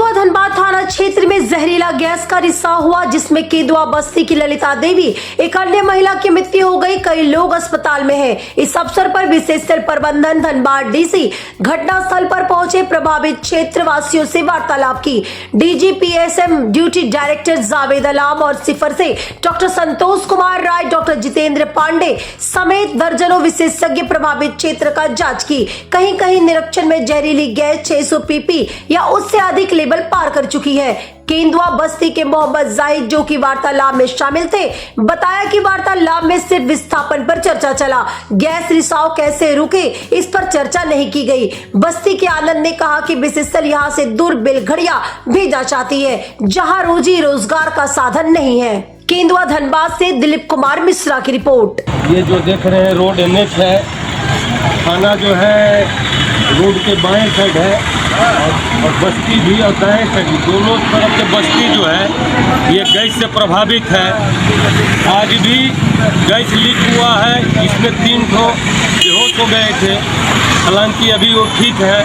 केंदुआ धनबाद थाना क्षेत्र में जहरीला गैस का रिसाव हुआ, जिसमें केंदुआ बस्ती की ललिता देवी एक अन्य महिला की मृत्यु हो गई। कई लोग अस्पताल में हैं। इस अवसर पर विशेष सेल प्रबंधन धनबाद डीसी घटनास्थल पर पहुंचे, प्रभावित क्षेत्र वासियों से वार्तालाप की। डीजीपीएसएम ड्यूटी डायरेक्टर जावेद अलाम और सिफर से डॉक्टर संतोष कुमार राय, डॉक्टर जितेंद्र पांडे समेत दर्जनों विशेषज्ञ प्रभावित क्षेत्र का जांच की। कहीं कहीं निरीक्षण में जहरीली गैस 600 पीपी या उससे अधिक लेवल पार कर चुकी है। केंदुआ बस्ती के मोहम्मद जाहिद, जो कि वार्तालाप में शामिल थे, बताया कि वार्तालाप में सिर्फ विस्थापन पर चर्चा चला, गैस रिसाव कैसे रुके इस पर चर्चा नहीं की गई। बस्ती के आनंद ने कहा कि विशेषज्ञ यहाँ से दूर बेलघड़िया भेजना चाहती है, जहाँ रोजी रोजगार का साधन नहीं है। केंदुआ धनबाद से दिलीप कुमार मिश्रा की रिपोर्ट। ये जो देख रहे हैं रोड NH है, थाना जो है रोड के बाएं साइड है और बस्ती भी और दाएं साइड, दोनों तरफ से बस्ती जो है ये गैस से प्रभावित है। आज भी गैस लीक हुआ है, इसमें 3 ठो बेहोश हो गए थे, हालांकि अभी वो ठीक है,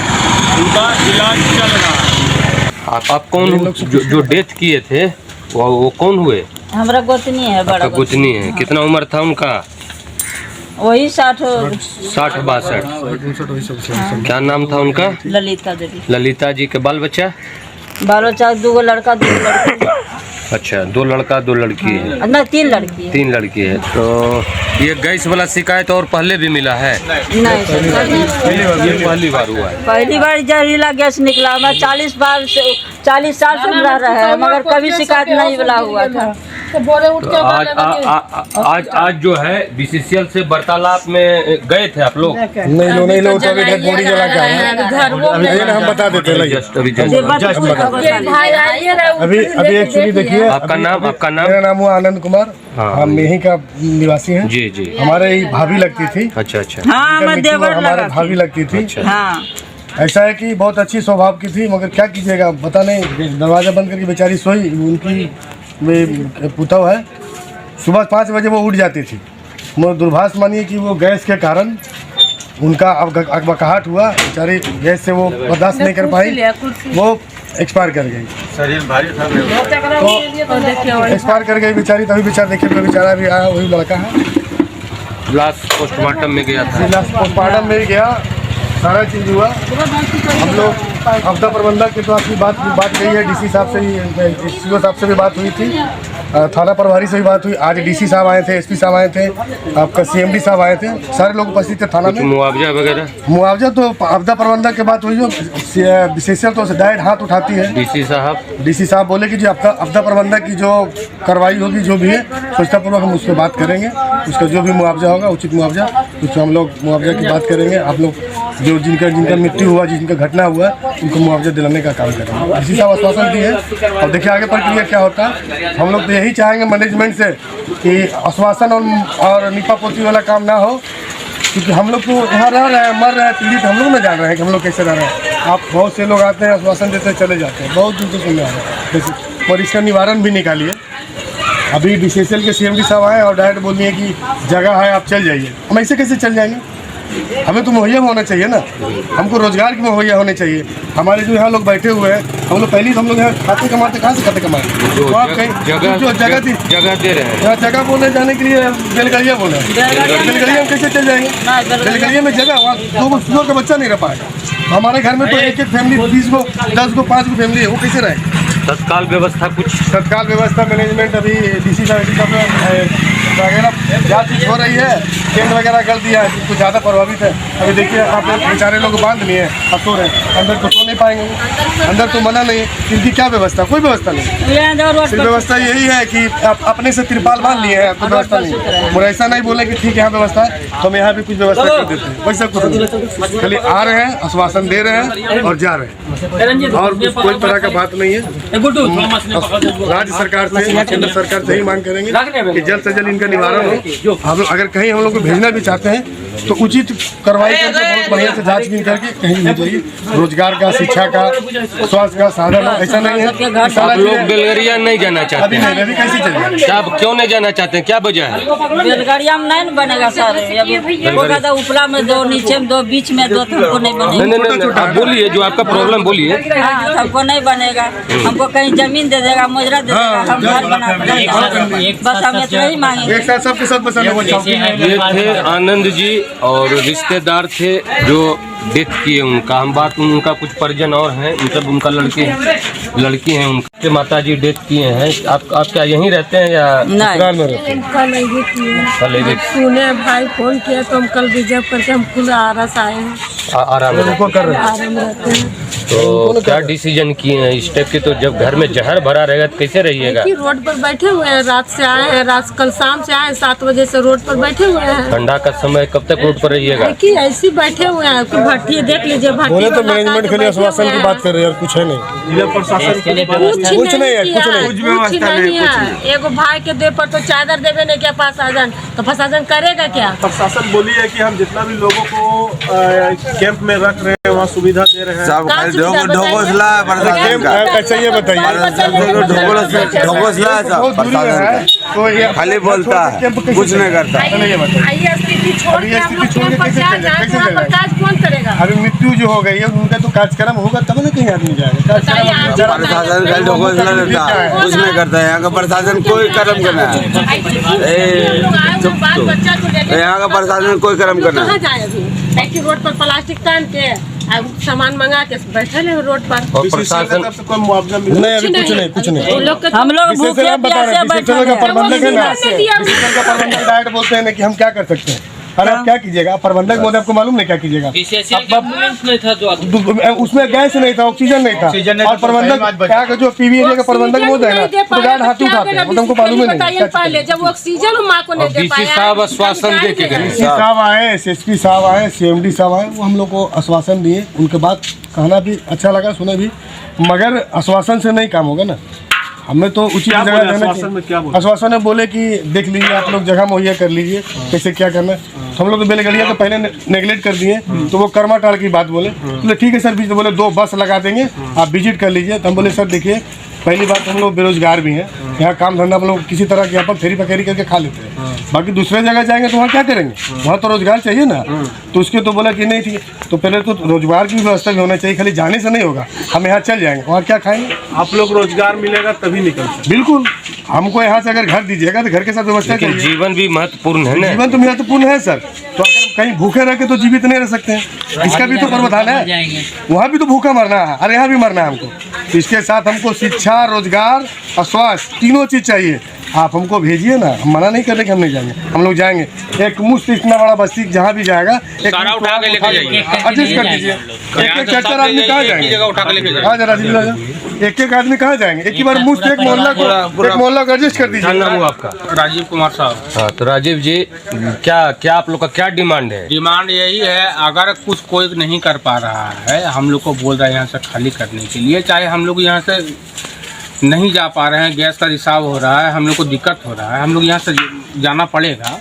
उनका इलाज चल रहा है। आप कौन जो डेथ किए थे वो कौन हुए? हमारा गोतनी है, बड़ा गोतनी है। कितना उम्र था उनका? वही 60 62। क्या नाम था उनका? ललिता देवी। ललिता जी के बाल बच्चा? 2 लड़का 2 लड़की। अच्छा, 2 लड़का 2 लड़की है? ना 3 लड़की है। 3 लड़की है। तो ये गैस वाला शिकायत और पहले भी मिला है? नहीं सर, ये पहली बार हुआ है। पहली बार जहरीला गैस निकला। मैं 40 साल से रह रहा है, मगर कभी शिकायत नहीं मिला हुआ था। तो आज जो है बीसीसीएल से वार्तालाप में गए थे आप लोग? नहीं लोग तो अभी डेड बॉडी जला के आए हैं। हम बता देते अभी एक्चुअली देखिए, आपका नाम? मेरा नाम हुआ आनंद कुमार। हम यहीं का निवासी हैं। जी। हमारे भाभी लगती थी। अच्छा। हाँ, हमारे भाभी लगती थी। हाँ। ऐसा है कि बहुत अच्छी स्वभाव की थी, मगर क्या कीजिएगा, पता नहीं, दरवाजा बंद करके बेचारी सोई। उनकी पुतव है, सुबह 5 बजे वो उठ जाती थी। दुर्भाग्य मानिए कि वो गैस के कारण उनका अकबकाहट हुआ, बेचारी गैस से वो बर्दाश्त नहीं कर पाई, वो एक्सपायर कर गई। शरीर भारी था तो एक्सपायर कर गई बेचारी। तभी बेचारा देखिए, बेचारा भी आया, वही लड़का है। लास्ट पोस्टमार्टम में गया था? लास्ट पोस्टमार्टम में गया, सारा चीज़ हुआ। हम लोग आपदा प्रबंधक के तो आपकी बात गई है, डीसी साहब से ही, सीओ साहब से भी बात हुई थी, थाना प्रभारी से भी बात हुई। आज डीसी साहब आए थे, एसपी साहब आए थे, आपका CMD साहब आए थे, सारे लोग उपस्थित थे थाना में। मुआवजा वगैरह? मुआवजा तो आपदा प्रबंधक के बात हुई, जो विशेषज्ञ तो डायरेक्ट हाथ उठाती है। डीसी साहब बोले कि जो आपदा प्रबंधक की जो कार्रवाई होगी, जो भी है, स्वच्छतापूर्वक हम उस पर बात करेंगे। उसका जो भी मुआवजा होगा, उचित मुआवजा, उसमें हम लोग मुआवजा की बात करेंगे। आप लोग जो जिनका मृत्यु हुआ, जिनका घटना हुआ, उनको मुआवजा दिलाने का काम करेंगे। डीसी साहब आश्वासन दिए हैं। और देखिए आगे प्रक्रिया क्या होता है। हम लोग तो यही चाहेंगे मैनेजमेंट से कि आश्वासन और नीपा पोती वाला काम ना हो, क्योंकि हम लोग तो यहाँ रह रहे हैं, मर रहे हैं, पीड़ित हम लोग न जान रहे हैं कि हम लोग कैसे रह रहे हैं। आप बहुत से लोग आते हैं, आश्वासन देते चले जाते हैं, बहुत दूर से सुनने आ रहे हैं। और इसका निवारण भी निकालिए। अभी BCCL के CMD साहब आए और डायरेक्ट बोल दिए कि जगह है, आप चल जाइए। हम ऐसे कैसे चल जाएंगे? हमें तो मुहैया होना चाहिए ना, हमको रोजगार की मुहैया होने चाहिए। हमारे जो यहाँ लोग बैठे हुए हैं, हम लोग पहले हम लोग यहाँ खाते कमाते, कहाँ से खाते कमाए? तो आप कहीं जो जगह दे रहे हैं, जगह बोलने जाने के लिए बेलगड़िया बोल रहे हैं। बेलगड़िया में कैसे चल जाएंगे? बेलगड़िया में जगह, वहाँ 2 फ्लोर का बच्चा नहीं रह पाएगा। हमारे घर में तो एक फैमिली 20 को 10 को 5 को फैमिली है, वो कैसे रहे? तत्काल व्यवस्था मैनेजमेंट अभी DC साहब वगैरह जांच हो रही है, टेंट वगैरह कर दिया है, कुछ ज़्यादा प्रभावित है। अभी देखिए, आप बेचारे लोग बांध लिए हैं, अब सो रहे हैं, अंदर तो सो नहीं पाएंगे। अंदर तो मना नहीं है, इनकी क्या व्यवस्था? कोई व्यवस्था नहीं। सिर्फ व्यवस्था यही है कि आप अपने से तिरपाल बांध लिए हैं, कोई व्यवस्था नहीं। और ऐसा नहीं बोले कि ठीक है यहाँ व्यवस्था है, तो हम यहाँ भी कुछ व्यवस्था कर देते हैं, वैसा कुछ नहीं। खाली आ रहे हैं, आश्वासन दे रहे हैं और जा रहे हैं, और कोई तरह का बात नहीं है। राज्य सरकार से, केंद्र सरकार से ही मांग करेंगे कि जल्द से जल्द इनका निवारण हो। हम अगर कहीं हम लोग को भेजना भी चाहते हैं तो उचित कार्रवाई करके बहुत बढ़िया से जांच भी करके कहीं नहीं चाहिए। रोजगार का, शिक्षा का, स्वास्थ्य का साधन ऐसा नहीं है। आप लोग बेलगरिया नहीं जाना चाहते अभी हैं? नहीं, अभी कैसे चलेगा? क्या क्यों नहीं जाना चाहते हैं, क्या वजह है? बेलगाड़िया में नहीं बनेगा सर, अभी ऊपरा में दो, नीचे में दो, बीच में दो, हमको नहीं नहीं बनेगा। नहीं, आप बोलिए जो आपका प्रॉब्लम बोलिए। हाँ, हमको नहीं बनेगा। हमको कहीं जमीन दे देगा, मुजरा दे देगा, हम घर बना देंगे। बस हम इतना ही मांगेंगे। एक साथ सबके साथ बसाने को चाहिए। ये थे आनंद जी और रिश्तेदार थे जो डेथ किए उनका। हम बात उनका कुछ परिजन और हैं, मतलब उनका लड़की हैं उनके माता जी डेथ किए हैं। आप क्या यहीं रहते हैं या ससुराल में रहते हैं? कल ही सुने भाई फोन किया तो हम कल रिजर्व करके हम खुद आरस आए हैं, आराम कर रहे हैं। आराम रहते हैं। तो क्या डिसीजन किए हैं इस टाइप के? तो जब घर में जहर भरा रहेगा तो कैसे रहिएगा? कि रोड पर बैठे हुए हैं, रात से आए हैं, रात कल शाम से आए हैं, 7 बजे से रोड पर बैठे हुए हैं। ठंडा का समय कब तक रोड पर रहिएगा? कि ऐसे बैठे हुए हैं कि भट्टी देख लीजिए, भट्टी बोले तो वाला मैनेजमेंट का खाली बैठे आश्वासन हुए की हैं। बात कर रहे हैं, यार कुछ है नहीं। कुछ नहीं है, किया, कुछ नहीं। कुछ नहीं है। एगो भाई के दे पर तो चादर देवे नहीं क्या प्रशासन, तो प्रशासन करेगा क्या? प्रशासन बोली है कि हम जितना भी लोगों को कैंप में रख रहे हैं वहाँ सुविधा दे रहे हैं। सब कहाँ खाली सुविधा ढोकोसला है प्रशासन का। अच्छा ये बताइए, ढोकोसला है सब बहुत दूरी में है प्रशासन तो ये खाली बोलता है, कुछ नहीं करता। चलिए ये बताइए, ये स्थिति छोड़ अभी के ये हम स्थिति लोग छोड़ के कैंप पर कैसे क्या चलेगा? जाएं? कैसे वहाँ पर चलेगा? काज कौन करेगा? अभी मृत्यु जो हो गई है उनका तो कार्यक्रम होगा तब ना कहीं आदमी जाएगा। बताइए, आप कार्यक्रम प्रशासन खाली ढोकोसला देता है, कुछ नहीं करता है। यहाँ का प्रशासन कोई कर्म करना है, बाल बच्चा को लेके यहाँ का प्रशासन कोई कर्म करना कहाँ है। जाए अभी? एक ही रोड पर प्लास्टिक टान के सामान मंगा के बैठे हैं रोड पर। और प्रशासन तरफ से कोई मुआवजा मिल नहीं, अभी कुछ नहीं, कुछ नहीं। उन लोग हम लोग विशेषकर भूखे हम बता रहे प्यासे हैं, बैठे विशेषकर का हैं। प्रबंधक है ना, नहीं दिया। विशेषकर का प्रबंधक डायरेक्ट बोलते हैं ना कि हम क्या कर सकते हैं। अरे आप क्या कीजिएगा? प्रबंधक महोदय आपको मालूम नहीं क्या कीजिएगा? उसमें गैस नहीं था, ऑक्सीजन नहीं था, और प्रबंधक क्या का जो पीवीए का प्रबंधक महोदय है ना, तो गार्ड हाथ उठाते हैं, वो तो हमको मालूम ही नहीं। बताइए पहले जब ऑक्सीजन माँ को नहीं दे डीसी पाया, साहब आश्वासन दे के गए। डीसी साहब आए, एसएसपी साहब आए, सीएमडी साहब आए, वो हम लोग को आश्वासन दिए। उनके बात कहना भी अच्छा लगा, सुने भी, मगर आश्वासन से नहीं काम होगा ना। हमें तो उचित क्या जगह बोले? रहना आश्वासन में क्या चाहिए। बोले? आश्वासन में बोले कि देख लीजिए आप लोग जगह मुहैया कर लीजिए, कैसे क्या करना है। तो हम लोग तो बेलगड़िया को पहले नेगलेक्ट कर दिए, तो वो कर्मा टाल की बात बोले। बोले ठीक है सर, बीच में बोले 2 बस लगा देंगे, आप विजिट कर लीजिए। तो हम बोले सर देखिए, पहली बात हम लोग बेरोजगार भी हैं, यहाँ काम धंधा हम लोग किसी तरह के यहाँ पर फेरी पकैरी करके खा लेते हैं। बाकी दूसरे जगह जाएंगे तो वहाँ क्या करेंगे? वहाँ तो रोजगार चाहिए ना। तो उसके तो बोला कि नहीं ठीक है, तो पहले तो रोजगार की व्यवस्था भी होना चाहिए, खाली जाने से नहीं होगा। हम यहाँ चल जाएंगे, वहाँ क्या खाएंगे? आप लोग रोजगार मिलेगा तभी निकलते। बिल्कुल, हमको यहाँ से अगर घर दीजिएगा तो घर के साथ व्यवस्था लेकिन चाहिए। जीवन भी महत्वपूर्ण है ना। जीवन तो महत्वपूर्ण है सर, तो अगर कहीं भूखे रह के तो जीवित नहीं रह सकते हैं, इसका भी तो प्रावधान है। वहाँ भी तो भूखा मरना है और यहाँ भी मरना है हमको। तो इसके साथ हमको शिक्षा, रोजगार और स्वास्थ्य तीनों चीज चाहिए। आप हमको भेजिए ना, हम मना नहीं कर रहे कि हम नहीं जाएंगे, हम लोग जाएंगे। एक मुश्त इतना बड़ा बस्ती जहाँ भी जाएगा एक सारा उठा के लेके जाइए। एडजस्ट कर दीजिए। एक 4 आदमी कहाँ जाएंगे? उठा के लेके हाँ जरा एक आदमी कहाँ जाएंगे? एक ही बार मुश्त एक मोहल्ला को एडजस्ट कर क्या नाम दीजिए। हुआ आपका? राजीव कुमार साहब। हाँ, तो राजीव जी, क्या आप लोग का क्या डिमांड है? डिमांड यही है, अगर कुछ कोई नहीं कर पा रहा है, हम लोग को बोल रहा है यहाँ से खाली करने के लिए, चाहे हम लोग यहाँ से नहीं जा पा रहे हैं, गैस का रिसाव हो रहा है, हम लोग को दिक्कत हो रहा है, हम लोग यहाँ से जाना पड़ेगा,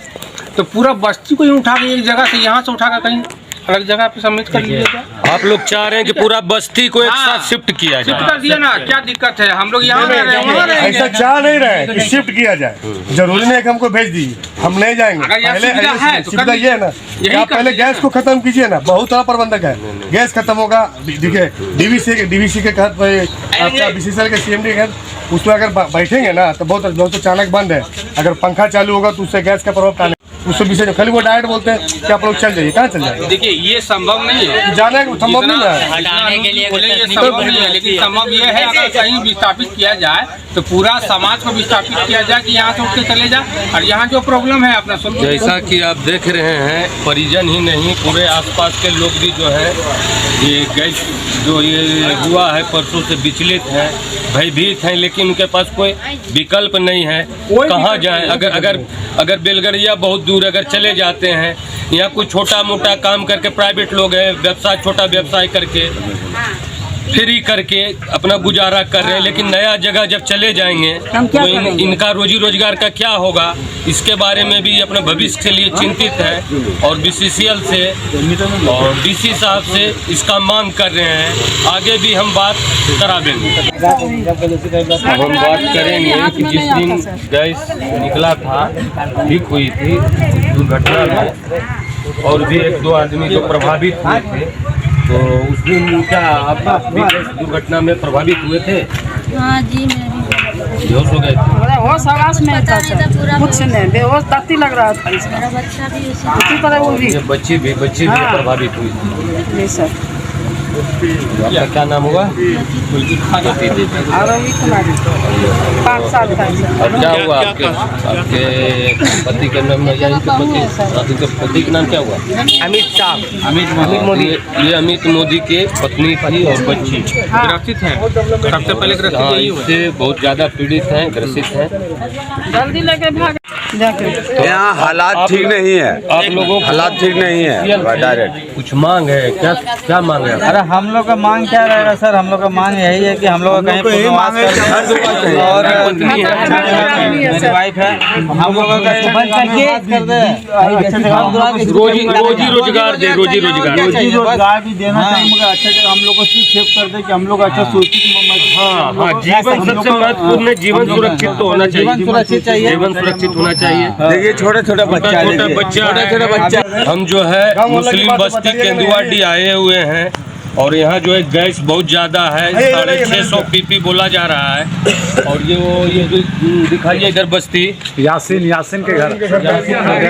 तो पूरा बस्ती को ही उठा के एक जगह से यहाँ से उठा कर कहीं अलग जगह पे सबमिट कर लीजिएगा। आप लोग चाह रहे हैं कि पूरा बस्ती को एक साथ शिफ्ट किया शिफ्ट जाए? कर दिया ना, क्या दिक्कत है? हम लोग यहाँ रह रहे हैं, वहाँ ऐसा रहेंगे। चाह नहीं रहे कि शिफ्ट किया जाए, जरूरी नहीं है कि हमको भेज दीजिए, हम नहीं जाएंगे। अगर यहाँ पहले सुविधा है तो सुविधा कर ये है ना, यही आप कर पहले दीजिए। गैस को खत्म कीजिए ना। बहुत सारा प्रबंधक है, गैस खत्म होगा, देखिए डीवीसी के तहत आपका बीसीसीएल के सीएमडी के तहत उसमें अगर बैठेंगे ना तो बहुत अचानक बंद है। अगर पंखा चालू होगा तो उससे गैस का प्रभाव टाले, उससे विषय खाली वो डायरेक्ट बोलते हैं कि आप लोग चल जाइए। कहाँ चल जाएंगे? देखिए ये संभव नहीं है, जाने का संभव नहीं है। हटाने के लिए बोले ये संभव नहीं है, लेकिन संभव ये है अगर कहीं विस्थापित किया जाए तो पूरा समाज को विस्थापित किया जाए कि यहाँ से उठ के चले जाए, और यहाँ जो प्रॉब्लम है अपना सुन। जैसा कि आप देख रहे हैं, परिजन ही नहीं पूरे आसपास के लोग भी जो है ये गैस जो ये हुआ है परसों से विचलित हैं, भयभीत हैं, लेकिन उनके पास कोई विकल्प नहीं है। कहाँ जाएं? अगर बेलगड़िया बहुत दूर अगर चले जाते हैं, यहाँ कुछ छोटा मोटा काम करके प्राइवेट लोग हैं, व्यवसाय छोटा व्यवसाय करके फ्री करके अपना गुजारा कर रहे हैं, लेकिन नया जगह जब चले जाएंगे तो इनका रोजी रोजगार का क्या होगा, इसके बारे में भी अपने भविष्य के लिए चिंतित है और BCCL से और DC साहब से इसका मांग कर रहे हैं। आगे भी हम बात करा देंगे। अब हम बात करेंगे कि जिस दिन गैस निकला था, लीक हुई थी दुर्घटना में और भी 1-2 आदमी जो प्रभावित हुए थे, तो उस दिन क्या आप भी दुर्घटना में प्रभावित हुए थे? हाँ जी, मैं भी बेहोश हो गए थे। होश आवाज में था सर, कुछ नहीं, बेहोश ताती लग रहा था इसमें। मेरा बच्चा भी इसी तरह वो भी बच्ची भी प्रभावित हुई थी। जी सर। आपका क्या नाम हुआ? आरोही कुमारी, 5 साल का है। और क्या हुआ आपके पति के नाम? आपके पति का नाम क्या हुआ? अमित मोदी। ये अमित मोदी के पत्नी थी और बच्ची ग्रसित हैं। सबसे पहले ग्रसित हाँ, यही हुआ। इससे बहुत ज्यादा पीड़ित हैं, ग्रसित हैं। जल्दी लेके भाग यहाँ हालात ठीक नहीं है, आप लोगों को हालात ठीक नहीं है। डायरेक्ट कुछ मांग है क्या? क्या मांग है? अरे हम लोग का मांग क्या रहेगा सर? हम लोग का मांग यही है कि हम लोग कहीं पुनर्वास और मेरी वाइफ है, हम लोगों का कर दे, रोजी रोजगार दे, रोजी रोजगार भी देना चाहिए, मगर अच्छा जगह हम लोग को सेव कर दे कि हम लोग अच्छा सोचित। हाँ, जीवन सबसे महत्वपूर्ण है। जीवन सुरक्षित तो होना चाहिए, जीवन सुरक्षित चाहिए, जीवन सुरक्षित होना चाहिए। देखिए छोटा बच्चा हम जो है मुस्लिम बस्ती केंदुआडी आए हुए हैं और यहाँ जो है गैस बहुत ज़्यादा है, 650 PP बोला जा रहा है। और ये जो दिखाइए इधर बस्ती यासिन के घर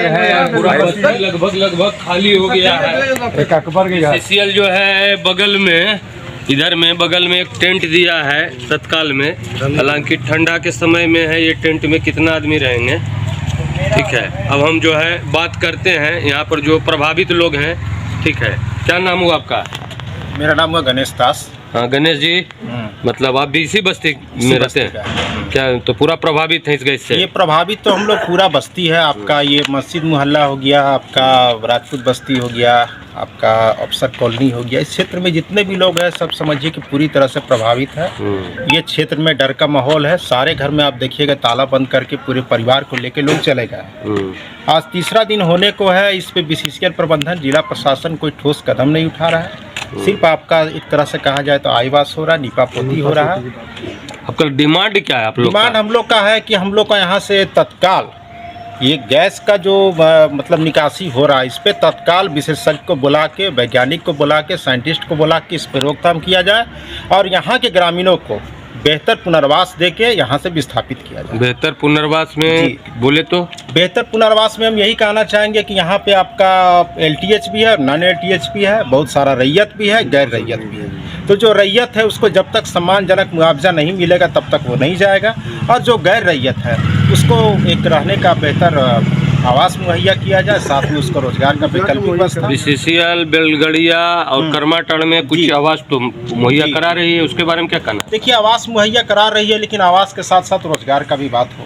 है, पूरा बस्ती लगभग खाली हो गया है। एक अकबर के घर। BCCL जो है बगल में, इधर में बगल में एक टेंट दिया है तत्काल में। हालांकि ठंडा के समय में है, ये टेंट में कितना आदमी रहेंगे? ठीक है, अब हम जो है बात करते हैं यहाँ पर जो प्रभावित लोग हैं। ठीक है, क्या नाम हुआ आपका? मेरा नाम है गणेश दास। हाँ गणेश जी, मतलब आप भी इसी बस्ती में रहते हैं क्या? तो पूरा प्रभावित है इस गैस से? ये प्रभावित तो हम लोग पूरा बस्ती है। आपका ये मस्जिद मोहल्ला हो गया, आपका राजपूत बस्ती हो गया, आपका अफसर कॉलोनी हो गया। इस क्षेत्र में जितने भी लोग हैं सब समझिए कि पूरी तरह से प्रभावित है। ये क्षेत्र में डर का माहौल है। सारे घर में आप देखिएगा ताला बंद करके पूरे परिवार को लेके लोग चले गए। आज तीसरा दिन होने को है। इस पे BCCL प्रबंधन, जिला प्रशासन कोई ठोस कदम नहीं उठा रहा है। सिर्फ आपका एक तरह से कहा जाए तो आईवास हो रहा है, नीपापोती हो रहा है। आपका डिमांड क्या है आप लोग? डिमांड हम लोग का है कि हम लोग का यहाँ से तत्काल ये गैस का जो मतलब निकासी हो रहा है, इस पे तत्काल विशेषज्ञ को बुला के, वैज्ञानिक को बुला के, साइंटिस्ट को बुला के इस पर रोकथाम किया जाए और यहाँ के ग्रामीणों को बेहतर पुनर्वास देके यहाँ से विस्थापित किया जाए। बेहतर पुनर्वास में बोले तो बेहतर पुनर्वास में हम यही कहना चाहेंगे कि यहाँ पे आपका LTH भी है, नॉन LTH भी है, बहुत सारा रैयत भी है, गैर रैयत भी है। तो जो रैयत है उसको जब तक सम्मानजनक मुआवजा नहीं मिलेगा तब तक वो नहीं जाएगा, और जो गैर रैयत है उसको एक रहने का बेहतर आवास मुहैया किया जाए, साथ में उसको रोजगार का वैकल्पिक व्यवस्था। BCCL बेलगड़िया और कर्माटड़ में कुछ आवास तो मुहैया करा रही है, उसके बारे में क्या कहना? देखिए, आवास मुहैया करा रही है, लेकिन आवास के साथ साथ रोजगार का भी बात हो,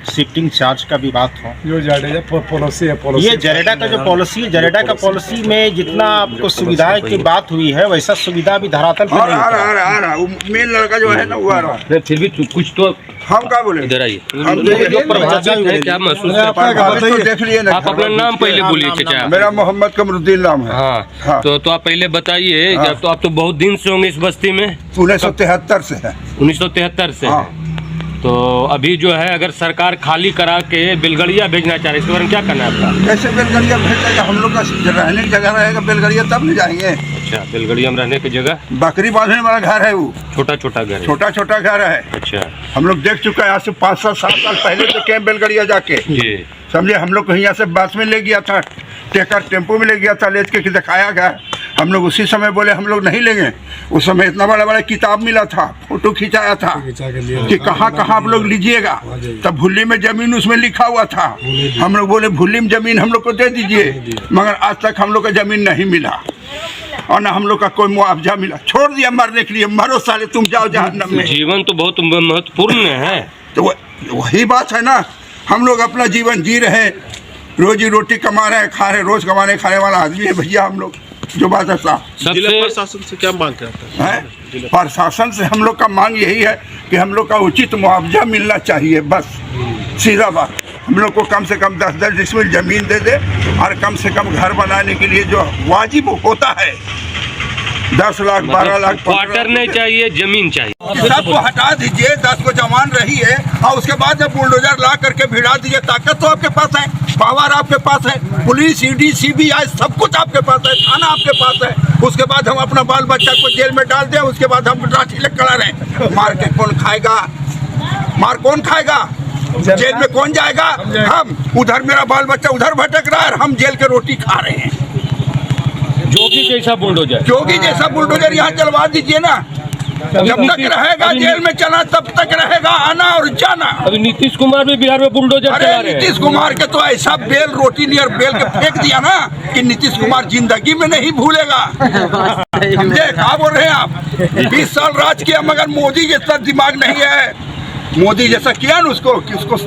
शिफ्टिंग चार्ज का भी बात हो। जो जडेजा पॉलिसी है, ये जडेजा का जो पॉलिसी है, जडेजा का पॉलिसी में जितना आपको सुविधाएं की बात हुई है वैसा सुविधा भी धरातल पर नहीं आ रहा मेन लड़का जो है ना वो आ रहा। फिर भी कुछ तो हम क्या बोले? इधर आइए। हम जो प्रभावित है क्या महसूस तो देख लिए ना। आप अपना नाम पहले बोलिए चाचा। मेरा मोहम्मद कमरुद्दीन नाम है। हाँ। तो आप पहले बताइए, जब तो आप तो बहुत दिन से होंगे इस बस्ती में? 1973 से है। 1973 से है। तो अभी जो है अगर सरकार खाली करा के बेलगड़िया भेजना चाह रही है, इसके बारे में क्या करना है आपका? कैसे बेलगड़िया भेजेगा? हम लोग का रहने की जगह रहेगा बेलगड़िया, तब ले जाएंगे। अच्छा, बेलगड़िया में रहने की जगह? बकरी बांधने वाला घर है वो, छोटा छोटा घर है। छोटा छोटा घर है। अच्छा, हम लोग देख चुका है आज से 5-7 साल पहले तो कैंप बेलगड़िया जाके समझे। हम लोग कहीं यहाँ से बस में ले गया था, टेम्पो में ले गया था, ले के दिखाया गया। हम लोग उसी समय बोले हम लोग नहीं लेंगे। उस समय इतना बड़ा बड़ा किताब मिला था, फोटो खिंचाया था कि कहाँ कहाँ आप लोग लीजिएगा। तब भुल्ली में जमीन उसमें लिखा हुआ था। हम लोग बोले भुल्ली में जमीन हम लोग को दे दीजिए, मगर आज तक हम लोग का जमीन नहीं मिला और ना हम लोग का कोई मुआवजा मिला। छोड़ दिया मरने के लिए, मरो साले तुम जाओ जहन्नम में। जीवन तो बहुत महत्वपूर्ण है। तो वही बात है ना, हम लोग अपना जीवन जी रहे, रोजी रोटी कमा रहे, खा रहे, रोज कमाने खाने वाला आदमी है भैया हम लोग। जो बात है साफ। जिला प्रशासन से क्या मांग करते हैं? प्रशासन से हम लोग का मांग यही है कि हम लोग का उचित मुआवजा मिलना चाहिए, बस सीधा बात। हम लोग को कम से कम 10-10 डिसमिल जमीन दे दे और कम से कम घर बनाने के लिए जो वाजिब होता है 10 लाख 12 लाख क्वार्टर नहीं चाहिए, जमीन चाहिए। सबको हटा दीजिए, 10 को जमान रही है और उसके बाद जब बुलडोजर ला करके भिड़ा दीजिए। ताकत तो आपके पास है, पावर आपके पास है, पुलिस ईडी सीबीआई सब कुछ आपके पास है, थाना आपके पास है। उसके बाद हम अपना बाल बच्चा को जेल में डाल दें, उसके बाद हम लाठी लेकर खड़ा रहें। मार के कौन खाएगा? मार कौन खाएगा? जेल में कौन जाएगा? हम। उधर मेरा बाल बच्चा उधर भटक रहा है और हम जेल के रोटी खा रहे हैं। जोगी जैसा बुलडोजर, जोगी जैसा बुलडोजर यहाँ चलवा दीजिए ना। जब तक रहेगा जेल में चला तब तक रहेगा आना और जाना। अभी नीतीश कुमार भी बिहार में बुलडोजर चला रहे हैं। नीतीश कुमार के तो ऐसा बेल रोटी नियर बेल के फेंक दिया ना कि नीतीश कुमार जिंदगी में नहीं भूलेगा। समझे? क्या बोल रहे हैं आप? 20 साल राज किया मगर मोदी जैसा दिमाग नहीं है। मोदी जैसा किया ना उसको कि उसको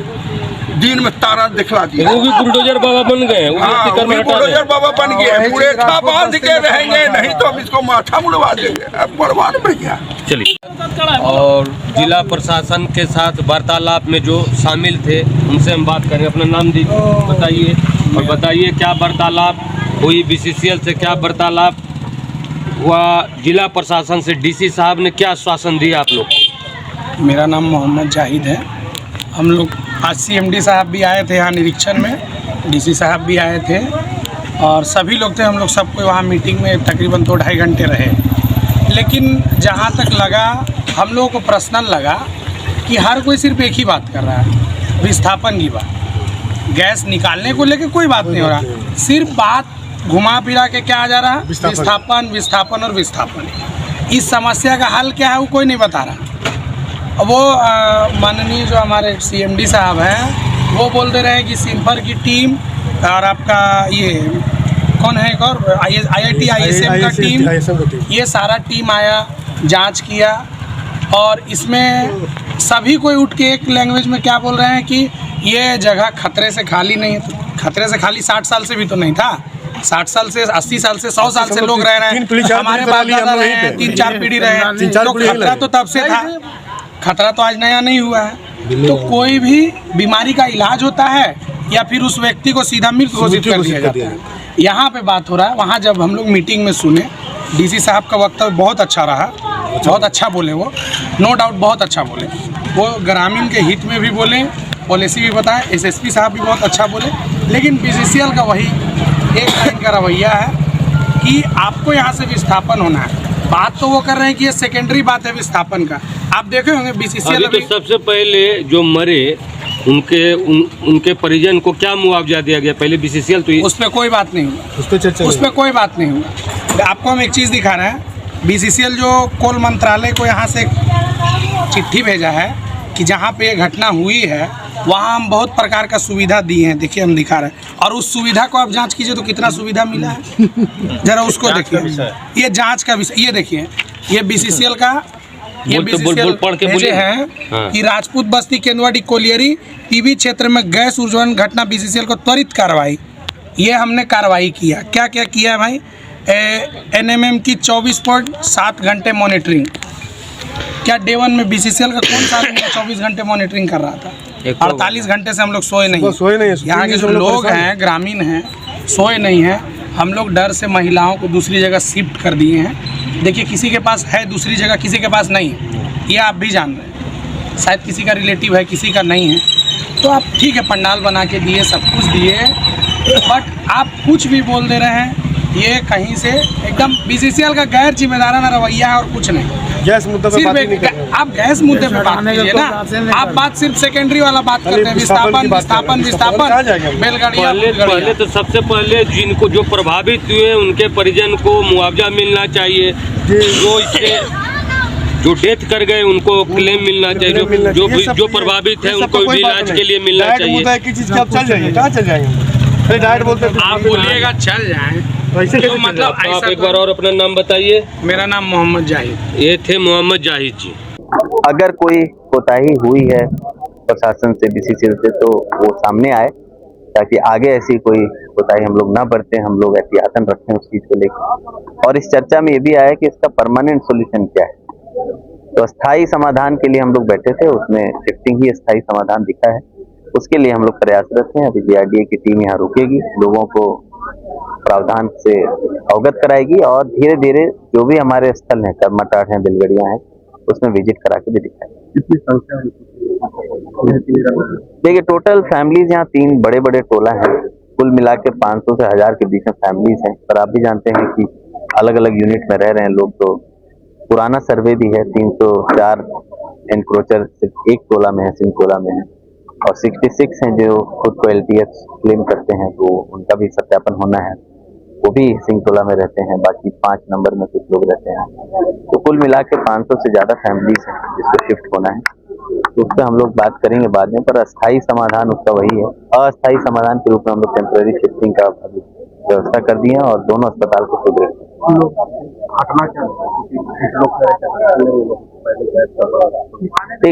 दिन में तारा दिखला दिया। वो भी बुलडोजर बाबा बन गए। हाँ, वो भी बुलडोजर बाबा बन गए। पूरे खा बांध के रहेंगे, नहीं तो हम इसको माथा मुड़वा देंगे। अब बर्बाद में क्या? चलिए, और जिला प्रशासन के साथ वार्तालाप में जो शामिल थे उनसे हम बात करें। अपना नाम बताइए और बताइए क्या वार्तालाप हुई, बीसीसीएल से क्या वार्तालाप हुआ, जिला प्रशासन से डीसी साहब ने क्या आश्वासन दिया आप लोग? मेरा नाम मोहम्मद जाहिद है। हम लोग आज सीएमडी साहब भी आए थे यहाँ निरीक्षण में, डीसी साहब भी आए थे और सभी लोग थे। हम लोग सबको वहाँ मीटिंग में तकरीबन 2-2.5 घंटे रहे। लेकिन जहाँ तक लगा, हम लोगों को पर्सनल लगा कि हर कोई सिर्फ एक ही बात कर रहा है, विस्थापन की बात। गैस निकालने को लेकर कोई बात नहीं हो रहा, सिर्फ बात घुमा फिरा के क्या आ जा रहा है? विस्थापन, विस्थापन और विस्थापन। इस समस्या का हल क्या है वो कोई नहीं बता रहा। वो माननीय जो हमारे सीएमडी साहब हैं वो बोल दे रहे हैं कि सिम्फर की टीम और आपका ये कौन है एक और IIT ISM का टीम, ये सारा टीम आया, जांच किया और इसमें सभी कोई उठ के एक लैंग्वेज में क्या बोल रहे हैं कि ये जगह खतरे से खाली नहीं है। खतरे से खाली 60 साल से भी तो नहीं था। 60 साल से 80 साल से 100 साल से लोग रह रहे हैं। हमारे बाप दादा रहे हैं, 3-4 पीढ़ी रहे हैं। तो खतरा तो तब से था, खतरा तो आज नया नहीं हुआ है। तो कोई भी बीमारी का इलाज होता है या फिर उस व्यक्ति को सीधा मृत घोषित कर दिया जाता है। यहाँ पे बात हो रहा है। वहाँ जब हम लोग मीटिंग में सुने, डीसी साहब का वक्तव्य बहुत अच्छा रहा, बहुत अच्छा बोले वो, नो डाउट बहुत अच्छा बोले। वो ग्रामीण के हित में भी बोले, पॉलिसी भी बताएं। SSP साहब भी बहुत अच्छा बोले। लेकिन बीसीसीएल का वही एक लाइन का रवैया है कि आपको यहाँ से विस्थापन होना है। बात तो वो कर रहे हैं कि ये सेकेंडरी बात है विस्थापन का। आप देखे होंगे बीसीसीएल अभी तो सबसे पहले जो मरे उनके परिजन को क्या मुआवजा दिया गया? पहले बीसीसीएल तो उस पर कोई बात नहीं हुआ, उस पर कोई बात नहीं हुआ। आपको हम एक चीज़ दिखा रहे हैं। बीसीसीएल जो कोल मंत्रालय को यहाँ से चिट्ठी भेजा है कि जहाँ पे ये घटना हुई है वहाँ हम बहुत प्रकार का सुविधा दिए हैं। देखिए हम दिखा रहे हैं और उस सुविधा को आप जांच कीजिए तो कितना सुविधा मिला है, जरा उसको देखिए। ये जांच का विषय, ये देखिए, ये बीसीसीएल का, ये बीसीसीएल भेजे हैं कि राजपूत बस्ती केंदुआडी कोलियरी पीबी क्षेत्र में गैस उज्जवलन घटना, बीसीसीएल को त्वरित कार्रवाई। ये हमने कार्रवाई किया। क्या क्या किया है भाई? NMM की 24.7 घंटे मॉनिटरिंग। क्या डे 1 में बीसीसीएल का कौन सा 24 घंटे मॉनिटरिंग कर रहा था? 48 घंटे से हम लोग सोए नहीं। यहाँ के जो लोग हैं, ग्रामीण हैं, सोए नहीं हैं। हम लोग डर से महिलाओं को दूसरी जगह शिफ्ट कर दिए हैं। देखिए, किसी के पास है दूसरी जगह, किसी के पास नहीं है, ये आप भी जान रहे हैं। शायद किसी का रिलेटिव है, किसी का नहीं है। तो आप ठीक है, पंडाल बना के दिए, सब कुछ दिए, बट आप कुछ भी बोल दे रहे हैं। ये कहीं से एकदम बीसीसीएल का गैर जिम्मेदाराना रवैया है और कुछ नहीं। गैस मुद्दे पे बात नहीं कर, आप गैस मुद्दे पे बात कीजिए ना। आप बात सिर्फ सेकेंडरी वाला बात करते हैं, विस्थापन विस्थापन विस्थापन बैलगाड़ियाँ। पहले तो सबसे पहले जिनको जो प्रभावित हुए उनके परिजन को मुआवजा मिलना चाहिए। जो इससे जो डेथ कर गए उनको क्लेम मिलना चाहिए। जो प्रभावित है उनको भी इलाज के लिए मिलना चाहिए। कहाँ चल जाएंगे? डायरेक्ट बोलते आप बोलिएगा चल जाए तो मतलब आप एक बार और अपना नाम बताइए। मेरा नाम मोहम्मद जाहिद। ये थे मोहम्मद जाहिद जी। अगर कोई कोताही हुई है प्रशासन से, बीसीसीएल से, तो वो सामने आए ताकि आगे ऐसी कोई कोताही हम लोग ना बरतें, हम लोग एहतियातन रखें उस चीज़ को लेकर। और इस चर्चा में ये भी आया कि इसका परमानेंट सोल्यूशन क्या है। तो स्थायी समाधान के लिए हम लोग बैठे थे, उसमें शिफ्टिंग ही स्थायी समाधान दिखा है। उसके लिए हम लोग प्रयासरत हैं। अभी GRDA की टीम यहाँ रुकेगी, लोगों को प्रावधान से अवगत कराएगी और धीरे धीरे जो भी हमारे स्थल हैं, कर्मटाट हैं, बेलगड़ियाँ हैं, उसमें विजिट करा के भी दिखाएंगे। कितनी संख्या है? देखिए टोटल फैमिलीज यहाँ 3 बड़े बड़े टोला हैं, कुल मिला के 500 से 1000 के बीच में फैमिलीज हैं। पर आप भी जानते हैं कि अलग अलग यूनिट में रह रहे हैं लोग, तो पुराना सर्वे भी है। 304 एनक्रोचर सिर्फ एक टोला में है, सिंह टोला में है, और 66 हैं जो खुद को LTH क्लेम करते हैं, तो उनका भी सत्यापन होना है। वो भी सिंह टोला में रहते हैं, बाकी 5 नंबर में कुछ लोग रहते हैं। तो कुल मिला के 500 से ज़्यादा फैमिलीज हैं जिसको शिफ्ट होना है। तो उस पर हम लोग बात करेंगे बाद में, पर अस्थायी समाधान उसका वही है। अस्थायी समाधान के रूप में हम लोग टेम्पररी शिफ्टिंग का व्यवस्था कर दिए हैं और दोनों अस्पताल को सुदृढ़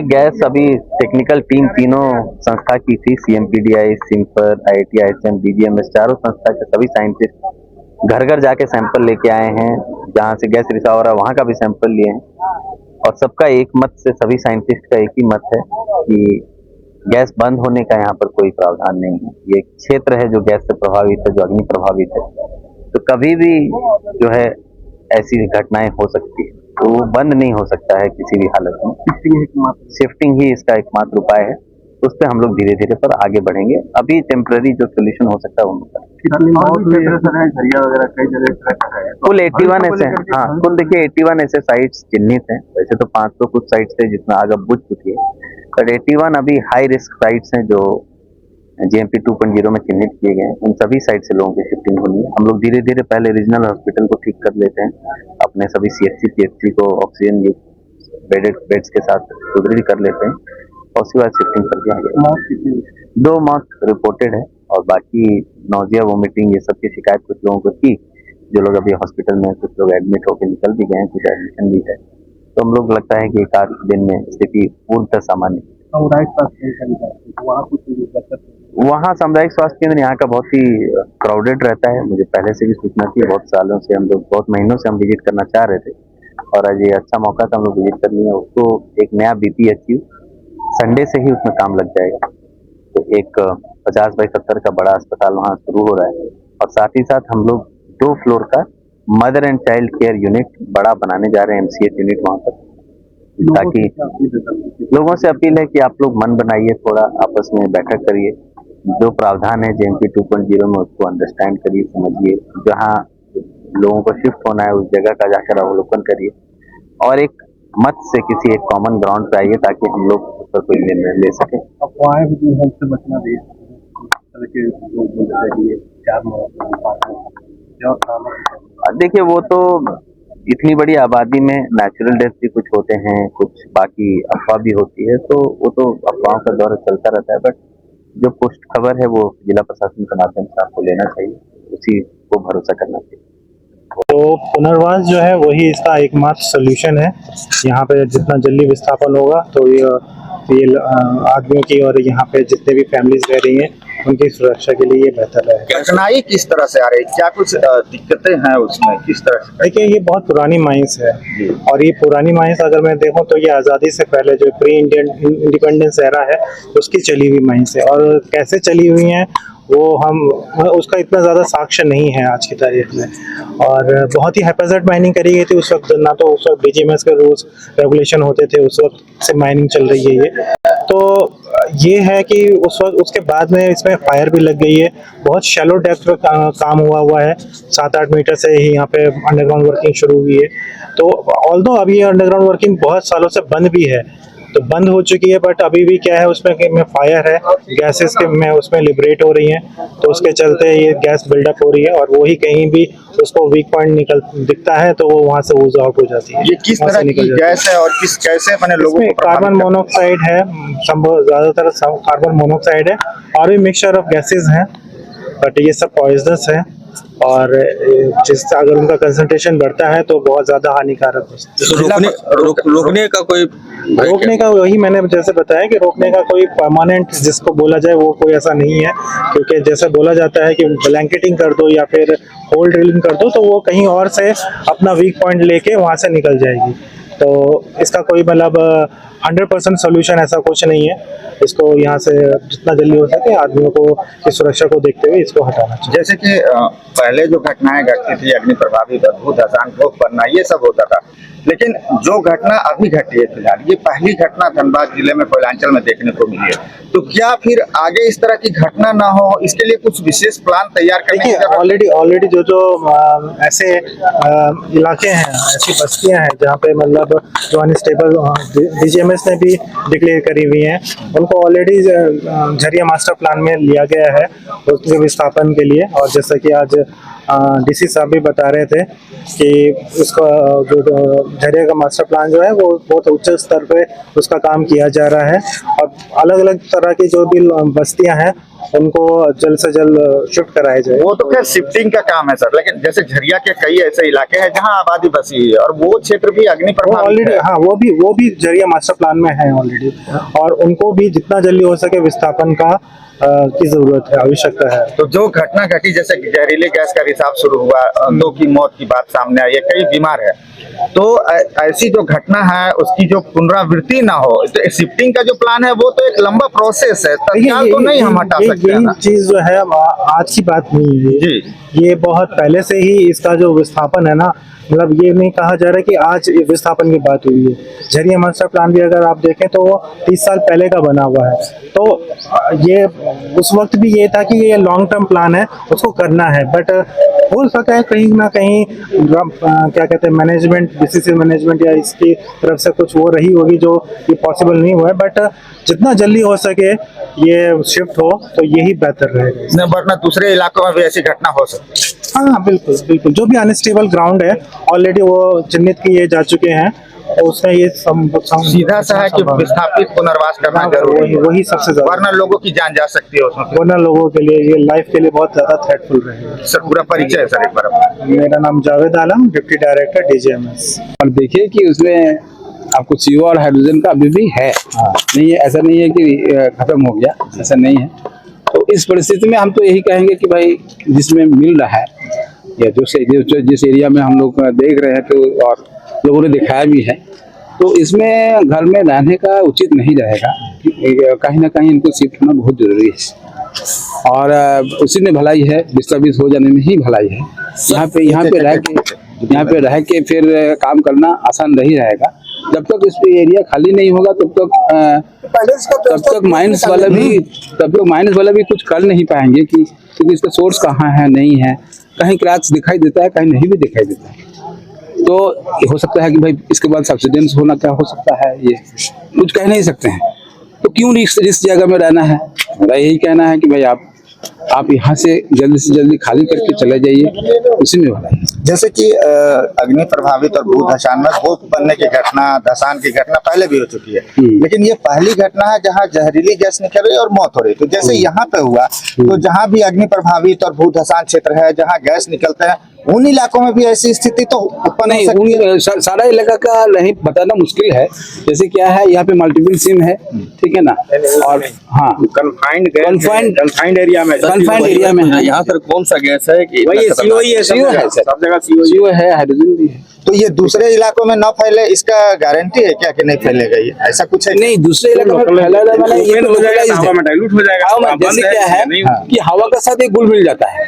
गैस अभी टेक्निकल टीम तीनों संस्था की थी, CMPDI, simper, IIT, ISM, DGMS, चारों संस्था के सभी साइंटिस्ट घर घर जाके सैंपल लेके आए हैं। जहाँ से गैस रिसाव हो रहा है वहाँ का भी सैंपल लिए हैं, और सबका एक मत से, सभी साइंटिस्ट का एक ही मत है कि गैस बंद होने का यहाँ पर कोई प्रावधान नहीं है। ये एक क्षेत्र है जो गैस से प्रभावित है, जो अग्नि प्रभावित है, तो कभी भी जो है ऐसी घटनाएं हो सकती है, तो वो बंद नहीं हो सकता है किसी भी हालत में। शिफ्टिंग ही इसका एकमात्र उपाय है। तो उस पर हम लोग धीरे धीरे पर आगे बढ़ेंगे। अभी टेम्पररी जो सोल्यूशन हो सकता है वो कुल 81 ऐसे, हाँ कुल देखिए 81 ऐसे साइट्स चिन्हित हैं। वैसे तो 500 कुछ साइट्स थे जिसमें आग अब बुझ चुकी है, पर 81 अभी हाई रिस्क साइट्स हैं जो GMP 2.0 में चिन्हित किए गए हैं। उन सभी साइट से लोगों की शिफ्टिंग होनी है। हम लोग धीरे धीरे पहले रीजनल हॉस्पिटल को ठीक कर लेते हैं, अपने सभी CHC PHC को ऑक्सीजन बेड्स के साथ सुदृढ़ कर लेते हैं, और उसके बाद शिफ्टिंग कर दिया गया। 2 मौत रिपोर्टेड है, और बाकी नोजिया, वोमिटिंग, ये सब की शिकायत कुछ लोगों को थी, जो लोग अभी हॉस्पिटल में, कुछ लोग एडमिट होकर निकल भी गए हैं, कुछ एडमिशन भी है। तो हम लोग लगता है कि 1-8 दिन में स्थिति पूर्णतः सामान्य। वहाँ सामुदायिक स्वास्थ्य केंद्र यहाँ का बहुत ही क्राउडेड रहता है। मुझे पहले से भी सूचना थी, बहुत सालों से हम लोग, बहुत महीनों से हम विजिट करना चाह रहे थे, और आज ये अच्छा मौका था, हम लोग विजिट कर लिए। उसको एक नया BPHU संडे से ही उसमें काम लग जाएगा। तो एक 50x70 का बड़ा अस्पताल वहाँ शुरू हो रहा है, और साथ ही साथ हम लोग 2 फ्लोर का mother and child care unit बड़ा बनाने जा रहे हैं, MCH यूनिट वहाँ पर। ताकि लोगों से अपील है कि आप लोग मन बनाइए, थोड़ा आपस में बैठक करिए, जो प्रावधान है GMP 2.0 में उसको अंडरस्टैंड करिए, समझिए। जहाँ लोगों को शिफ्ट होना है उस जगह का जाकर अवलोकन करिए, और एक मत से किसी एक कॉमन ग्राउंड पे आइए ताकि हम लोग उस पर कोई निर्णय ले सकें। अफवाहें भी हमसे बचना चाहिए। देखिए वो तो इतनी बड़ी आबादी में नेचुरल डेथ भी कुछ होते हैं, कुछ बाकी अफवाह भी होती है, तो वो तो अफवाहों का दौर चलता रहता है। बट जो पुष्ट खबर है वो जिला प्रशासन के माध्यम से आपको लेना चाहिए, उसी को भरोसा करना चाहिए। तो पुनर्वास जो है वही इसका एकमात्र सोल्यूशन है। यहाँ पे जितना जल्दी विस्थापन होगा तो ये आदमियों की और यहाँ पे जितने भी फैमिलीज रह रही हैं उनकी सुरक्षा के लिए ये बेहतर है। कठिनाई किस तरह से आ रही है, क्या कुछ दिक्कतें हैं उसमें, किस तरह से? देखिए ये बहुत पुरानी माइंस है, और ये पुरानी माइंस अगर मैं देखूं तो ये आज़ादी से पहले जो प्री इंडिपेंडेंस एरा है उसकी चली हुई माइंस है, और कैसे चली हुई हैं वो हम उसका इतना ज़्यादा साक्ष्य नहीं है आज की तारीख में। और बहुत ही हैपेजेट माइनिंग करी गई थी उस वक्त, ना तो उस वक्त DGMS के रूल्स रेगुलेशन होते थे, उस वक्त से माइनिंग चल रही है ये। तो ये है कि उस वक्त उसके बाद में इसमें फायर भी लग गई है, बहुत शैलो डेप्थ पर काम हुआ है, 7-8 मीटर से ही यहाँ पे अंडरग्राउंड वर्किंग शुरू हुई है। तो ऑल्दो अभी ये अंडरग्राउंड वर्किंग बहुत सालों से बंद भी है, तो बंद हो चुकी है, बट अभी भी क्या है उसमें कि फायर है, गैसेस के में उसमें लिबरेट हो रही हैं, तो उसके चलते ये गैस बिल्डअप हो रही है, और वही कहीं भी उसको वीक पॉइंट दिखता है तो वो वहाँ से ऊर्जा आउट हो जाती है। ये किस तरह की गैस है और किस कैसे मैंने लोगों को? कार्बन मोनोऑक्साइड है, ज्यादातर कार्बन मोनोऑक्साइड है, और भी मिक्सचर ऑफ गैसेज हैं, बट ये सब पॉइजनस है, और जिससे अगर उनका कंसंट्रेशन बढ़ता है तो बहुत ज्यादा हानिकारक हो सकता है। रोकने का कोई रोकने का वही मैंने जैसे बताया कि रोकने का कोई परमानेंट जिसको बोला जाए वो कोई ऐसा नहीं है, क्योंकि जैसे बोला जाता है कि ब्लैंकेटिंग कर दो या फिर होल ड्रिलिंग कर दो तो वो कहीं और से अपना वीक पॉइंट लेके वहाँ से निकल जाएगी। तो इसका कोई मतलब 100% सोल्यूशन ऐसा कुछ नहीं है। इसको यहाँ से जितना जल्दी हो सके आदमियों को की सुरक्षा को देखते हुए इसको हटाना चाहिए। जैसे कि पहले जो घटनाएं घटती थी, अग्नि प्रभावित, अद्भुत, धसान, भोग बनना, ये सब होता था, लेकिन जो घटना अभी घटी है फिलहाल, ये पहली घटना धनबाद जिले में, कोयलांचल में देखने को मिली है। तो क्या फिर आगे इस तरह की घटना ना हो, इसके लिए कुछ विशेष प्लान तैयार करने की ऑलरेडी जो ऐसे इलाके हैं, ऐसी बस्तियां हैं जहाँ पे मतलब जो अनस्टेबल DGMS ने भी डिक्लेयर करी हुई हैं, उनको ऑलरेडी झरिया मास्टर प्लान में लिया गया है उसके विस्थापन के लिए। और जैसा कि आज DC साहब भी बता रहे थे कि उसका जो झरिया का मास्टर प्लान जो है वो बहुत उच्च स्तर पे उसका काम किया जा रहा है और अलग अलग तरह की जो भी बस्तियां हैं उनको जल्द से जल्द शिफ्ट कराया जाए। वो तो खैर शिफ्टिंग का काम है सर, लेकिन जैसे झरिया के कई ऐसे इलाके हैं जहां आबादी बसी हुई है और वो क्षेत्र भी अग्नि प्रभावित है। हाँ, वो भी झरिया मास्टर प्लान में है ऑलरेडी, और उनको भी जितना जल्दी हो सके विस्थापन का की जरूरत है, आवश्यकता है। तो जो घटना घटी, जैसे जहरीले गैस का रिसाव शुरू हुआ, 2 की मौत की बात सामने आई है, कई बीमार है, तो ऐसी जो घटना है उसकी जो पुनरावृत्ति ना हो, तो शिफ्टिंग का जो प्लान है वो तो एक लंबा प्रोसेस है, तत्काल तो नहीं हम हटा सकते। यही चीज जो है आज की बात नहीं है जी, ये बहुत पहले से ही इसका जो विस्थापन है ना, मतलब ये नहीं कहा जा रहा कि आज विस्थापन की बात हुई है। झरिया मास्टर प्लान भी अगर आप देखें तो वो 30 साल पहले का बना हुआ है। तो ये उस वक्त भी ये था कि ये लॉन्ग टर्म प्लान है, उसको करना है, बट हो सकता है कहीं ना कहीं क्या कहते हैं मैनेजमेंट, BCCL मैनेजमेंट या इसकी तरफ से कुछ वो रही होगी जो ये पॉसिबल नहीं हुआ है। बट जितना जल्दी हो सके ये शिफ्ट हो तो यही बेहतर रहेगा, वरना दूसरे इलाकों में भी ऐसी घटना हो सकती है। हाँ बिल्कुल बिल्कुल, जो भी अनस्टेबल ग्राउंड है ऑलरेडी वो चिन्हित किए जा चुके हैं, उसमें ये सीधा सा है कि विस्थापित पुनर्वास करना जरूरी है, वही सबसे ज्यादा, वरना लोगों की जान जा सकती है उसमें, वरना लोगों के लिए ये लाइफ के लिए बहुत ज्यादा थ्रेटफुल रहेगा। सर पूरा परिचय है सर एक बार। मेरा नाम Javed Alam, deputy director DGMS। और देखिए कि उसमें आपको CO और हाइड्रोजन का अभी भी है, नहीं है ऐसा नहीं है कि खत्म हो गया, ऐसा नहीं है। तो इस परिस्थिति में हम तो यही कहेंगे कि भाई जिसमें मिल रहा है या जिस एरिया में हम लोग देख रहे हैं तो और लोगों ने दिखाया भी है, तो इसमें घर में रहने का उचित नहीं रहेगा, कहीं ना कहीं इनको शिफ्ट होना बहुत जरूरी है और उसी में भलाई है, डिस्टर्बेंस हो जाने में ही भलाई है। यहाँ पे रह के फिर काम करना आसान नहीं रहेगा। जब तक इस एरिया खाली नहीं होगा तब तक माइंस वाला भी कुछ कर नहीं पाएंगे कि क्योंकि इसका सोर्स कहाँ है, नहीं है, कहीं क्रैक्स दिखाई देता है, कहीं नहीं भी दिखाई देता है। तो हो सकता है कि भाई इसके बाद सब्सिडेंस होना क्या हो सकता है, ये कुछ कह नहीं सकते हैं। तो क्यों इस जगह में रहना है? मेरा यही कहना है कि भाई आप यहाँ से जल्दी खाली करके चले जाइए, उसी में भला है। जैसे कि अग्नि प्रभावित और भू धसान में भोग बनने की घटना, धसान की घटना पहले भी हो चुकी है, लेकिन ये पहली घटना है जहाँ जहरीली गैस निकल रही है और मौत हो रही है। तो जैसे यहाँ पे हुआ, तो जहाँ भी अग्नि प्रभावित और भू धसान क्षेत्र है जहाँ गैस निकलते हैं, उन इलाकों में भी ऐसी स्थिति तो उत्पन्न नहीं सकती है। सारा इलाका का नहीं बताना मुश्किल है। जैसे क्या है, यहाँ पे मल्टीपल सिम है, ठीक है ना, और हाँ कन्फाइंड एरिया में है। यहाँ सर कौन सा गैस है कि CO है, सब जगह CO है, हाइड्रोजन भी है। तो ये दूसरे इलाकों में न फैले, इसका गारंटी है क्या कि नहीं फैलेगा? ये ऐसा कुछ है नहीं, दूसरे इलाकों में फैला मतलब ये तो डाइल्यूट हो जाएगा। जैसे क्या है कि हवा का साथ एक घुल मिल जाता है,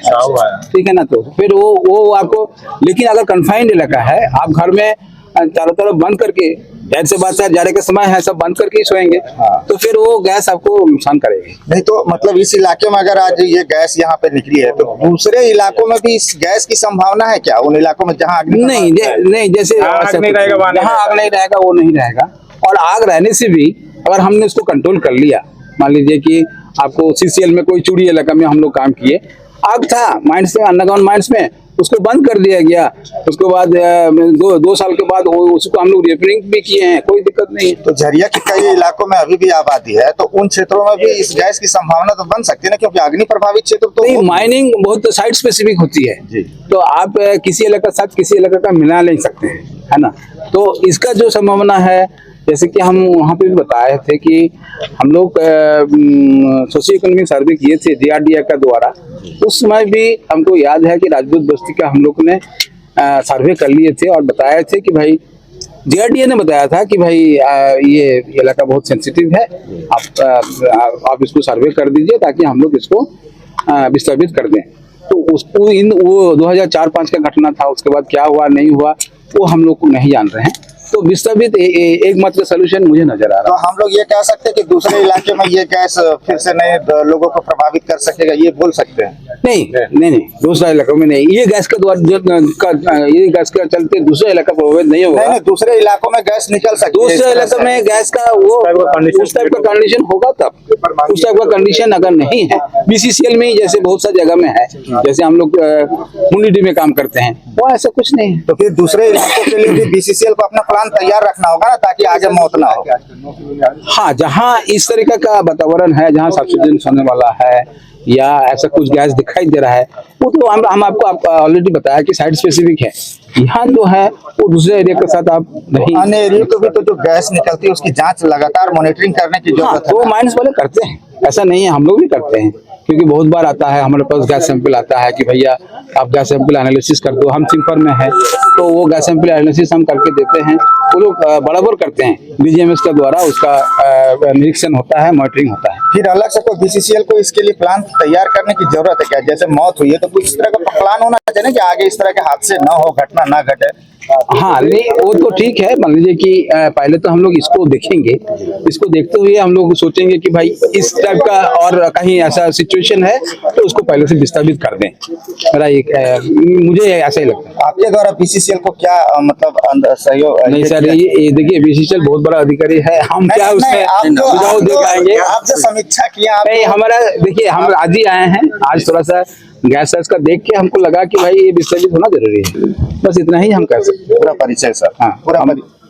ठीक है ना, तो फिर वो आपको, लेकिन अगर कन्फाइंड इलाका है, आप घर में चारों तरफ बंद करके, जाहिर सी बात है जाड़े का समय है, सब बंद करके ही सोएंगे, तो फिर वो गैस आपको नुकसान करेगी। नहीं तो मतलब इस इलाके में अगर आज ये गैस यहाँ पे निकली है, तो दूसरे इलाकों में भी इस गैस की संभावना है क्या? उन इलाकों में जहाँ नहीं, जैसे जहाँ आग नहीं रहेगा वो नहीं रहेगा, और आग रहने से भी अगर हमने उसको कंट्रोल कर लिया, मान लीजिए कि आपको CCL में कोई चूड़ी इलाका में हम लोग काम किए, आग था माइंस में, अंडरग्राउंड माइंस में, उसको बंद कर दिया गया। उसके बाद 2 साल के बाद उसको हम लोग रिपेयरिंग भी किए हैं, कोई दिक्कत नहीं है। तो झरिया के कई इलाकों में अभी भी आबादी है, तो उन क्षेत्रों में भी इस गैस की संभावना तो बन सकती है ना, क्योंकि अग्नि प्रभावित क्षेत्र तो नहीं, माइनिंग बहुत साइट स्पेसिफिक होती है जी, तो आप किसी इलाका साथ किसी इलाका का मिला नहीं सकते हैं, है ना। तो इसका जो संभावना है जैसे कि हम वहाँ पे भी बताए थे कि हम लोग सोशियो इकोनॉमिक सर्वे किए थे DRDA का द्वारा। उस समय भी हमको याद है कि राजपूत बस्ती का हम लोग ने सर्वे कर लिए थे और बताए थे कि भाई DRDA ने बताया था कि भाई ये इलाका बहुत सेंसिटिव है, आप इसको सर्वे कर दीजिए ताकि हम लोग इसको विस्थापित कर दें। तो उसको वो 2004-5 का घटना था, उसके बाद क्या हुआ नहीं हुआ वो हम लोग को नहीं जान रहे हैं। तो विस्थापित एकमात्र सोल्यूशन मुझे नजर आ रहा है। तो हम लोग ये कह सकते हैं कि दूसरे इलाके में ये गैस फिर से नए लोगों को प्रभावित कर सकेगा, ये बोल सकते हैं? नहीं, दूसरा इलाकों में नहीं। ये गैस के द्वारा ये गैस के चलते दूसरा इलाका प्रभावित नहीं होगा। नहीं, दूसरे इलाकों में गैस निकल सकती है। दूसरे इलाके में गैस का वो उस टाइप का कंडीशन होगा तब, उस टाइप का कंडीशन अगर नहीं है BCCL में ही जैसे बहुत सा जगह में है, जैसे हम लोग मुंडी में काम करते हैं, वो ऐसा कुछ नहीं है। तो फिर दूसरे इलाकों के लिए भी BCCL को अपना प्लान तैयार रखना होगा ना, ताकि आगे मौत ना हो। हाँ, जहाँ इस तरीके का वातावरण है, जहाँ सब्सिडेंस होने वाला है या ऐसा कुछ गैस दिखाई दे रहा है, वो तो हम आपको ऑलरेडी बताया कि साइट स्पेसिफिक है। यहाँ जो है वो दूसरे एरिया के साथ आप नहीं, अन्य एरिया को भी तो जो गैस निकलती है उसकी जांच लगातार मॉनिटरिंग करने की जरूरत है। तो माइंस वाले करते हैं, ऐसा नहीं है, हम लोग भी करते हैं। क्योंकि बहुत बार आता है हमारे पास गैस सैंपल आता है कि भैया आप गैस सैंपल एनालिसिस कर दो, हम सिंफर में है तो वो गैस सैंपल एनालिसिस हम करके देते हैं। वो लोग बराबर करते हैं, DGMS के द्वारा उसका निरीक्षण होता है, मॉनिटरिंग होता है। फिर अलग से कोई BCCL को इसके लिए प्लान तैयार करने की जरूरत है क्या? जैसे मौत हुई है तो कुछ इस तरह का प्लान होना चाहिए कि आगे इस तरह के हादसे न हो, घटना ना घटे। हाँ, नहीं वो तो ठीक है। मान लीजिए कि पहले तो हम लोग इसको देखेंगे, इसको देखते हुए हम लोग सोचेंगे कि भाई इस टाइप का और कहीं ऐसा सिचुएशन है तो उसको पहले से विस्थापित कर दें। मेरा एक मुझे ऐसा ही लगता है। आपके द्वारा BCCL को क्या मतलब सहयोग? नहीं सर, ये देखिए BCCL बहुत बड़ा अधिकारी है, हम क्या उसमें सुझाव दे पाएंगे? आप जो समीक्षा किया नहीं, हमारा देखिए हम आज ही आए हैं, आज थोड़ा सा गैस का देख के हमको लगा कि भाई ये विस्थापित होना जरूरी है, बस इतना ही हम कह सकते हैं। पूरा परिचय सर? हाँ,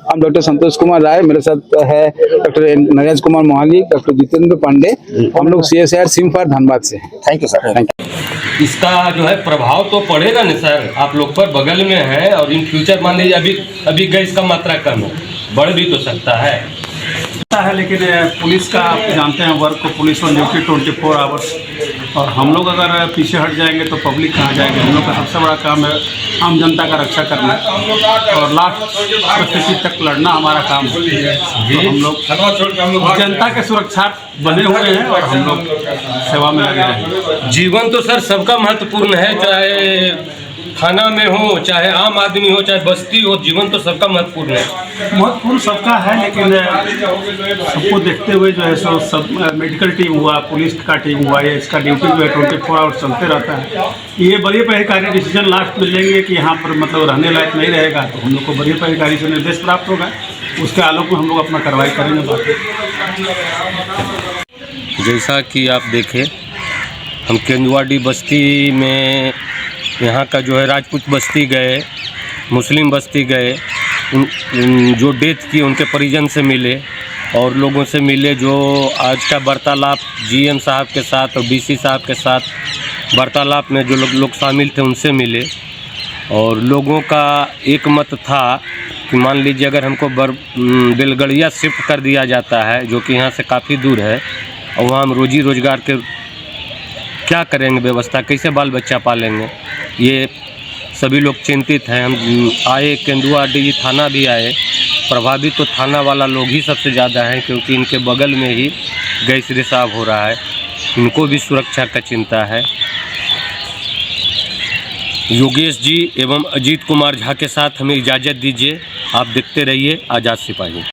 हम डॉक्टर संतोष कुमार राय, मेरे साथ है डॉक्टर नरेश कुमार मोहाली, डॉक्टर जितेंद्र पांडे, हम लोग CSIR सिम्फर धनबाद से। Thank you sir. Thank you. इसका जो है प्रभाव तो पड़ेगा ना सर, आप लोग पर बगल में है और इन फ्यूचर मान लीजिए अभी गैस का मात्रा कम है, बढ़ भी तो सकता है। लेकिन पुलिस का आप जानते हैं वर्क को, पुलिस ऑन ड्यूटी 24 आवर्स, और हम लोग अगर पीछे हट जाएंगे तो पब्लिक कहाँ जाएगी? हम लोग का सबसे बड़ा काम है आम जनता का रक्षा करना और लास्ट स्थिति तक लड़ना हमारा काम है। तो हम लोग जनता के सुरक्षा बने हुए हैं और हम लोग सेवा में लगे हैं। जीवन तो सर सबका महत्वपूर्ण है, चाहे थाना में हो, चाहे आम आदमी हो, चाहे बस्ती हो, जीवन तो सबका महत्वपूर्ण है। महत्वपूर्ण सबका है, लेकिन सबको देखते हुए जो है सो सब मेडिकल टीम हुआ, पुलिस का टीम हुआ, ये इसका ड्यूटी जो है 24 आवर्स चलते रहता है। ये बड़े अधिकारी डिसीजन लास्ट में लेंगे कि यहाँ पर मतलब रहने लायक नहीं रहेगा, तो हम लोग को बड़े अधिकारी से निर्देश प्राप्त होगा, उसके आलोक में हम लोग अपना कार्रवाई करेंगे। बाकी जैसा कि आप देखें, हम केंदुआडी बस्ती में यहाँ का जो है राजपूत बस्ती गए, मुस्लिम बस्ती गए, जो डेथ की उनके परिजन से मिले और लोगों से मिले, जो आज का वार्तालाप GM साहब के साथ और BC साहब के साथ वार्तालाप में जो लोग शामिल थे उनसे मिले। और लोगों का एक मत था कि मान लीजिए अगर हमको बेलगड़िया शिफ्ट कर दिया जाता है, जो कि यहाँ से काफ़ी दूर है, और वहाँ हम रोजी रोजगार के क्या करेंगे, व्यवस्था कैसे बाल बच्चा पालेंगे, ये सभी लोग चिंतित हैं। हम आए, केंदुआडी थाना भी आए, प्रभावित तो थाना वाला लोग ही सबसे ज़्यादा हैं, क्योंकि इनके बगल में ही गैस रिसाव हो रहा है, इनको भी सुरक्षा का चिंता है। योगेश जी एवं अजीत कुमार झा के साथ हमें इजाज़त दीजिए। आप देखते रहिए आज़ाद सिपाही।